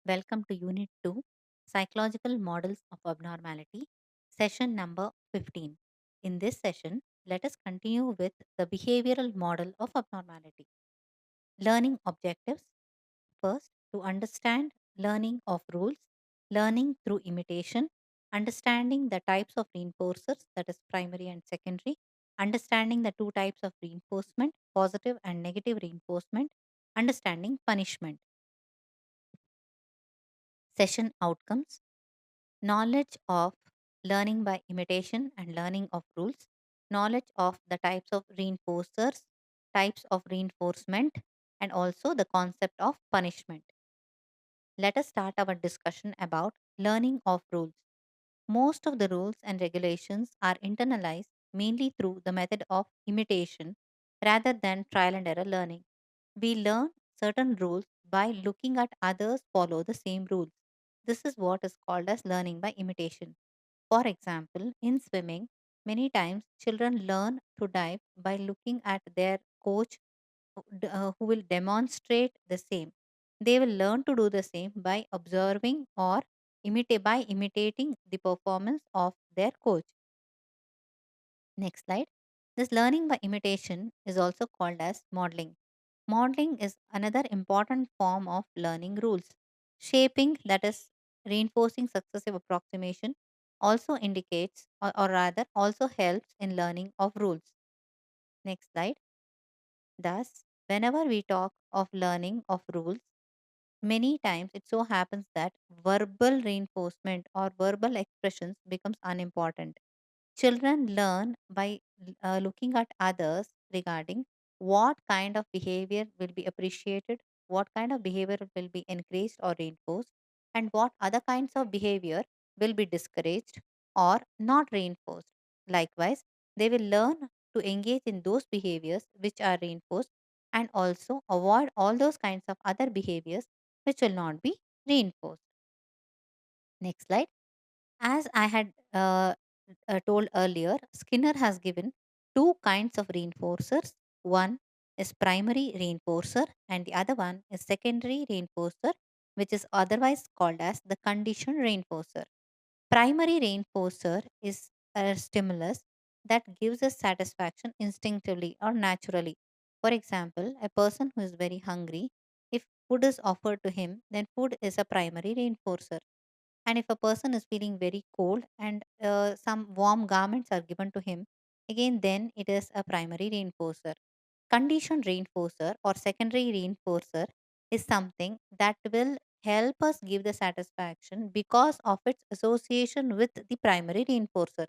Welcome to Unit 2 Psychological Models of Abnormality, session number 15. In this session, let us continue with the behavioral model of abnormality. Learning objectives. First, to understand learning of rules, learning through imitation, understanding the types of reinforcers, that is primary and secondary, understanding the two types of reinforcement, positive and negative reinforcement, understanding punishment. Session outcomes. Knowledge of learning by imitation and learning of rules, knowledge of the types of reinforcers, types of reinforcement, and also the concept of punishment. Let us start our discussion about learning of rules. Most of the rules and regulations are internalized mainly through the method of imitation rather than trial and error learning. We learn certain rules by looking at others follow the same rules. This is what is called as learning by imitation. For example, in swimming, many times children learn to dive by looking at their coach who will demonstrate the same. They will learn to do the same by observing or by imitating the performance of their coach. Next slide. This learning by imitation is also called as modeling. Modeling is another important form of learning rules. Shaping, that is, reinforcing successive approximation, also indicates, or rather, also helps in learning of rules. Next slide. Thus, whenever we talk of learning of rules, many times it so happens that verbal reinforcement or verbal expressions becomes unimportant. Children learn by looking at others regarding what kind of behavior will be appreciated, what kind of behavior will be encouraged or reinforced, and what other kinds of behavior will be discouraged or not reinforced. Likewise, they will learn to engage in those behaviors which are reinforced and also avoid all those kinds of other behaviors which will not be reinforced. Next slide. As I had told earlier, Skinner has given two kinds of reinforcers. One is primary reinforcer, and the other one is secondary reinforcer, which is otherwise called as the conditioned reinforcer. Primary reinforcer is a stimulus that gives us satisfaction instinctively or naturally. For example, a person who is very hungry, if food is offered to him, then food is a primary reinforcer. And if a person is feeling very cold and some warm garments are given to him, again, then it is a primary reinforcer. Conditioned reinforcer or secondary reinforcer is something that will help us give the satisfaction because of its association with the primary reinforcer.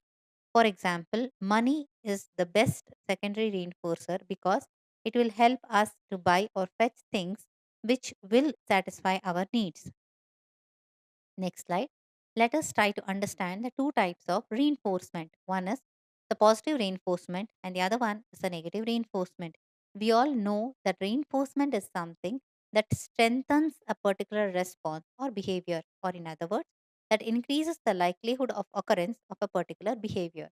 For example, money is the best secondary reinforcer because it will help us to buy or fetch things which will satisfy our needs. Next slide. Let us try to understand the two types of reinforcement. One is the positive reinforcement, and the other one is the negative reinforcement. We all know that reinforcement is something that strengthens a particular response or behavior, or in other words, that increases the likelihood of occurrence of a particular behavior.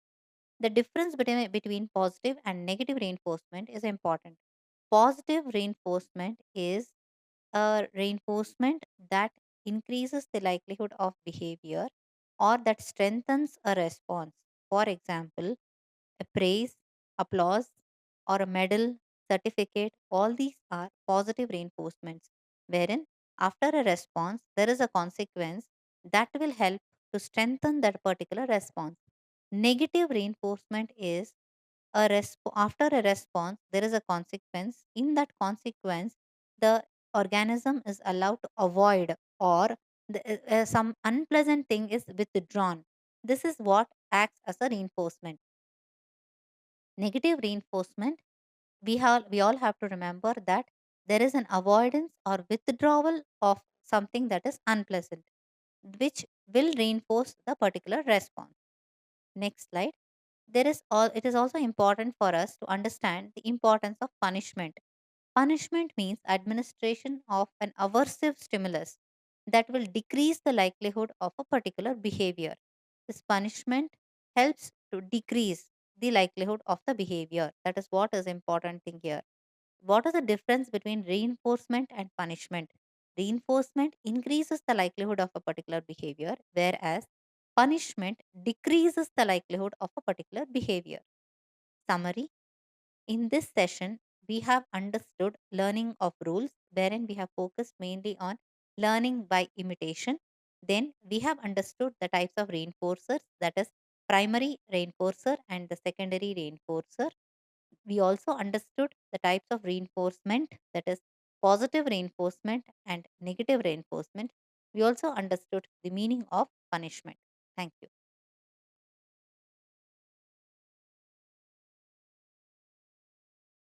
The difference between positive and negative reinforcement is important. Positive reinforcement is a reinforcement that increases the likelihood of behavior or that strengthens a response. For example, a praise, applause, or a medal, certificate, all these are positive reinforcements, wherein after a response, there is a consequence that will help to strengthen that particular response. Negative reinforcement is after a response there is a consequence. In that consequence, the organism is allowed to avoid, or some unpleasant thing is withdrawn. This is what acts as a reinforcement. Negative reinforcement, we all have to remember that there is an avoidance or withdrawal of something that is unpleasant, which will reinforce the particular response. Next slide. It is also important for us to understand the importance of punishment. Punishment means administration of an aversive stimulus that will decrease the likelihood of a particular behavior. This punishment helps to decrease the likelihood of the behavior. That is what is important thing here. What is the difference between reinforcement and punishment? Reinforcement increases the likelihood of a particular behavior, whereas punishment decreases the likelihood of a particular behavior. Summary: in this session, we have understood learning of rules, wherein we have focused mainly on learning by imitation. Then we have understood the types of reinforcers, that is, primary reinforcer and the secondary reinforcer. We also understood the types of reinforcement, that is, positive reinforcement and negative reinforcement. We also understood the meaning of punishment. Thank you.